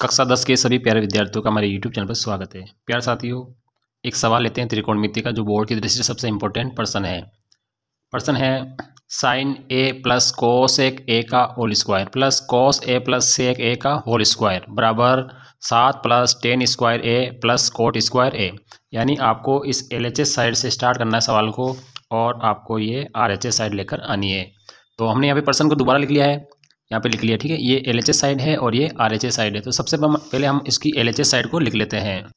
कक्षा 10 के सभी प्यारे विद्यार्थियों का हमारे YouTube चैनल पर स्वागत है। प्यारे साथियों, एक सवाल लेते हैं त्रिकोणमिति का, जो बोर्ड की दृष्टि से सबसे इम्पोर्टेंट प्रश्न है sine A plus cosec A का whole square plus cos A plus sec A का होल स्क्वायर बराबर 7 plus tan square A plus cot square A. यानी आपको इस LHS साइड से स्टार्ट करना है सवाल को और आपको ये RHS साइड लेकर आनी है। तो हमने यहाँ पे प्रश्न को दोबारा लिख लिया है, यहाँ पे लिख लिया, ठीक है। ये LHS साइड है और ये RHS साइड है। तो सबसे पहले हम इसकी LHS साइड को लिख लेते हैं।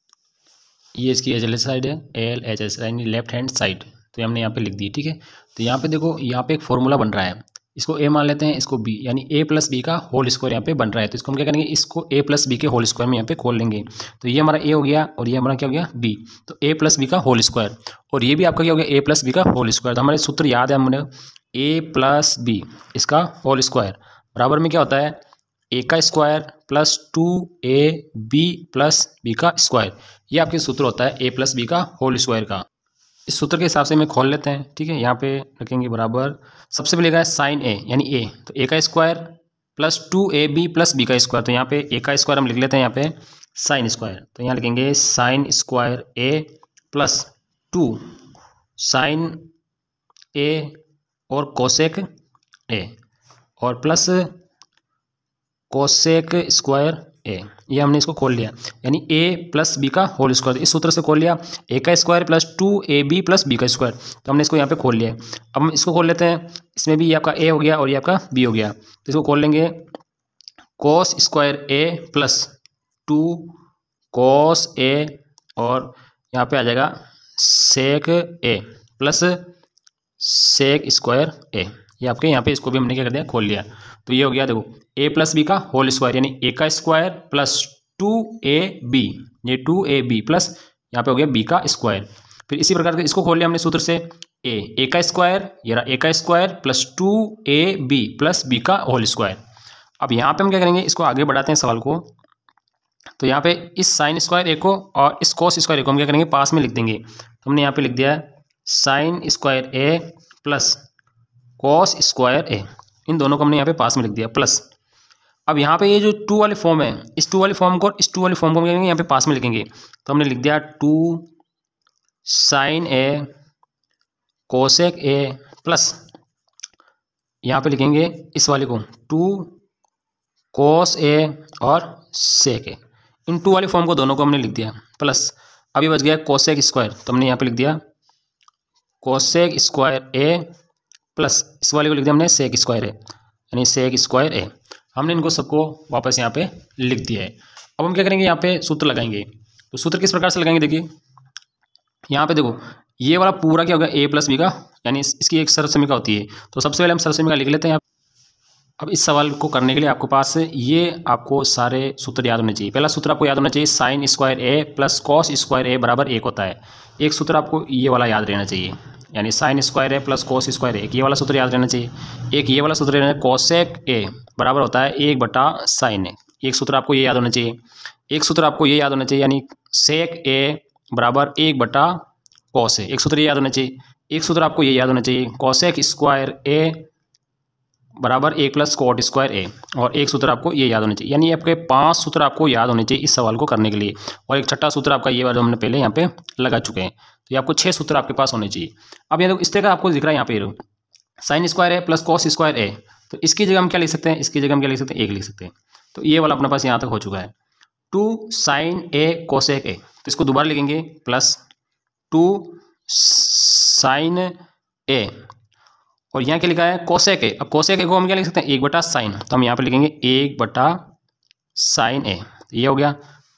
ये इसकी LHS साइड है, LHS यानी लेफ्ट हैंड साइड। तो हमने यहाँ पे लिख दी, ठीक है। तो यहाँ पे देखो, यहाँ पे एक फॉर्मूला बन रहा है, इसको A मान लेते हैं, इसको B, यानी A प्लस बी का होल स्क्वायर यहाँ पे बन रहा है। तो इसको हम क्या करेंगे, इसको A प्लस बी के होल स्क्वायर में यहाँ पे खोल लेंगे। तो ये हमारा A हो गया और ये हमारा क्या हो गया B। तो A प्लस बी का होल स्क्वायर और ये भी आपका क्या हो गया, A प्लस बी का होल स्क्वायर। तो हमारे सूत्र याद है हमने, A प्लस बी इसका होल स्क्वायर बराबर में क्या होता है, A का square plus 2AB plus B का स्क्वायर। ये आपके सूत्र होता है A प्लस बी का होल स्क्वायर का। इस सूत्र के हिसाब से मैं खोल लेते हैं, ठीक है। यहाँ पे रखेंगे बराबर, सबसे पहले लिखा है साइन A यानी A, तो A का square plus 2AB plus B का स्क्वायर। तो यहाँ पे A का स्क्वायर हम लिख लेते हैं यहाँ पे साइन स्क्वायर। तो यहाँ लिखेंगे sine square A plus 2 sine A और कोसेक A और प्लस कोसेक स्क्वायर ए। ये हमने इसको खोल लिया, यानी A प्लस बी का होल स्क्वायर। इस सूत्र से खोल लिया, A का square plus 2AB plus B का स्क्वायर। तो हमने इसको यहाँ पे खोल लिया है। अब हम इसको खोल लेते हैं, इसमें भी ये आपका A हो गया और ये आपका B हो गया। तो इसको खोल लेंगे, cos square A plus 2 cos A और यहाँ पे आ जाएगा sec A plus sec square A। ये आपके यहाँ पे इसको भी हमने क्या कर दिया, खोल लिया। तो ये हो गया, देखो A प्लस बी का होल स्क्वायर यानी A का स्क्वायर प्लस 2AB, ये 2AB प्लस यहाँ पे हो गया B का स्क्वायर। फिर इसी प्रकार से इसको खोल लिया हमने सूत्र से, A का स्क्वायर, ये रहा A का square plus 2AB plus B का होल स्क्वायर। अब यहाँ पे हम क्या करेंगे, इसको आगे बढ़ाते हैं सवाल को। तो यहाँ पे इस साइन स्क्वायर A को और इस कोस स्क्वायर A को हम क्या करेंगे, पास में लिख देंगे। तो हमने यहाँ पे लिख दिया है sign square A plus cos square A, इन दोनों को हमने यहाँ पे पास में लिख दिया प्लस। अब यहाँ पे ये जो 2 वाले फॉर्म है, इस 2 वाले फॉर्म को और इस 2 वाले फॉर्म को हम यहाँ पे पास में लिखेंगे। तो हमने लिख दिया 2 sine A cosec A plus यहाँ पे लिखेंगे इस वाले को 2 कोस A और सेक A। इन 2 वाले फॉर्म को दोनों को हमने लिख दिया प्लस। अभी बच गया कोसेक स्क्वायर, तो हमने यहाँ पे लिख दिया कोसेक स्क्वायर A प्लस इस वाले को लिख दिया हमने सेक स्क्वायर A, यानी सेक स्क्वायर A। हमने इनको सबको वापस यहाँ पे लिख दिया है। अब हम क्या करेंगे, यहाँ पे सूत्र लगाएंगे। तो सूत्र किस प्रकार से लगाएंगे, देखिए यहाँ पे देखो, ये वाला पूरा क्या होगा, A प्लस बी का, यानी इसकी एक सर्वसमीका होती है। तो सबसे पहले हम सर्वसमीका लिख लेते हैं। अब इस सवाल को करने के लिए आपके पास ये आपको सारे सूत्र याद होने चाहिए। पहला सूत्र आपको याद होना चाहिए, sign square A plus cos square A बराबर 1 होता है। एक सूत्र आपको ये वाला याद रहना चाहिए, यानी sign square A plus cos square A, ये वाला सूत्र याद रहना चाहिए। एक ये वाला सूत्र रहना चाहिए, कोसेक A बराबर होता है 1/sin A। एक सूत्र आपको ये याद होना चाहिए। एक सूत्र आपको ये याद होना चाहिए, यानी सेक A बराबर 1/cos A, एक सूत्र ये याद होना चाहिए। एक सूत्र आपको ये याद होना चाहिए, कोसेक स्क्वायर A बराबर 1 प्लस कोट स्क्वायर A, और एक सूत्र आपको ये याद होना चाहिए। यानी आपके 5 सूत्र आपको याद होने चाहिए इस सवाल को करने के लिए। और एक छठा सूत्र आपका ये वाला हमने पहले यहाँ पे लगा चुके हैं। तो ये आपको 6 सूत्र आपके पास होने चाहिए। अब ये देखो, इस तरह का आपको दिख रहा है यहाँ पे sign square A plus cos square A। तो इसकी जगह हम क्या लिख सकते हैं, इसकी जगह हम क्या लिख सकते हैं, 1 लिख सकते हैं। तो ये वाला अपने पास यहाँ तक हो चुका है, 2 साइन A कोसेक A। तो इसको दोबारा लिखेंगे प्लस 2 साइन A, और यहाँ क्या लिखा है, कोसेक A। अब कोसेक A को हम क्या लिख सकते हैं, 1/sin। तो हम यहाँ पे लिखेंगे 1/sin A। तो ये हो गया,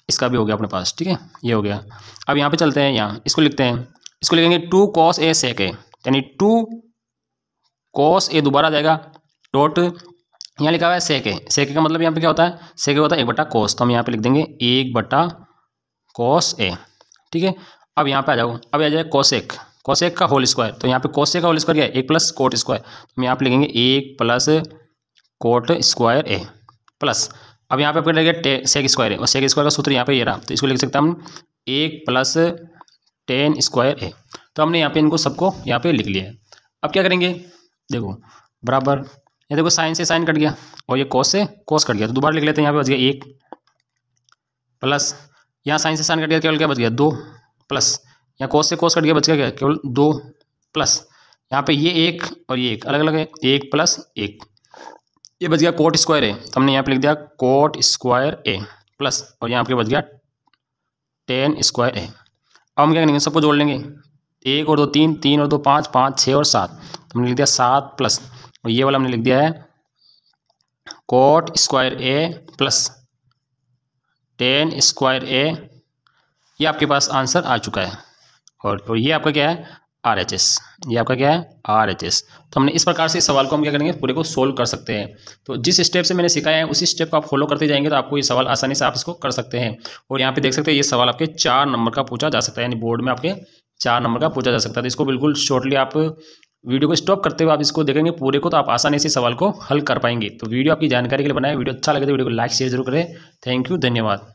इसका भी हो गया अपने पास, ठीक है, ये हो गया। अब यहाँ पे चलते हैं, यहाँ इसको लिखते हैं, इसको लिखेंगे 2 cos A sec A, यानी 2 cos A दोबारा आ जाएगा डॉट, यहाँ लिखा हुआ है sec A। sec A का मतलब यहाँ पे क्या होता है, sec A होता है 1/cos। तो हम यहाँ पे लिख देंगे 1/cos A, ठीक है। अब यहाँ पे आ जाओ, अब आ जाए कोसेक का होल स्क्वायर। तो यहाँ पे कोसेक का होल स्क्वायर क्या है, 1 प्लस कोट स्क्वायर। तो हम यहाँ पे लिखेंगे 1 plus cot square A plus, अब यहाँ पे आपको लगेगा सेक स्क्वायर है, और सेक स्क्वायर का सूत्र यहाँ पे ये रहा। तो इसको लिख सकते हैं हम 1 प्लस टेन स्क्वायर A। तो हमने यहाँ पे इनको सबको यहाँ पे लिख लिया है। अब क्या करेंगे, देखो बराबर, ये देखो साइन से साइन कट गया और ये कॉस से कॉस कट गया। तो दोबारा लिख लेते हैं, यहाँ पे बच गया 1 प्लस यहाँ साइन से साइन कट गया, केवल क्या बच गया 2 प्लस यहाँ कोस से कोस कट गया, बच गया क्या केवल 2 प्लस यहाँ पे ये 1 और ये 1 अलग अलग है, 1 प्लस 1 ये बच गया कोट स्क्वायर ए, तो हमने यहाँ पे लिख दिया कोट स्क्वायर ए प्लस और यहाँ पे बच गया टेन स्क्वायर ए। अब हम क्या करेंगे, सबको जोड़ लेंगे, 1 और 2 3, 3 और 2 5, 5 6 और 7, तो हमने लिख दिया 7 प्लस और ये वाला हमने लिख दिया है coat square A plus tan square A. ये आपके पास आंसर आ चुका है और ये आपका क्या है RHS, ये आपका क्या है RHS। तो हमने इस प्रकार से इस सवाल को हम क्या करेंगे पूरे को सोल्व कर सकते हैं। तो जिस स्टेप से मैंने सिखाया है उसी स्टेप को आप फॉलो करते जाएंगे तो आपको ये सवाल आसानी से आप इसको कर सकते हैं। और यहाँ पे देख सकते हैं ये सवाल आपके 4 नंबर का पूछा जा सकता है, यानी बोर्ड में आपके 4 नंबर का पूछा जा सकता है। तो इसको बिल्कुल शॉर्टली आप वीडियो को स्टॉप करते हुए आप इसको देखेंगे पूरे को, तो आप आसानी से सवाल को हल कर पाएंगे। तो वीडियो आपकी जानकारी के लिए बनाए, वीडियो अच्छा लगे तो वीडियो को लाइक शेयर जरूर करें। थैंक यू, धन्यवाद।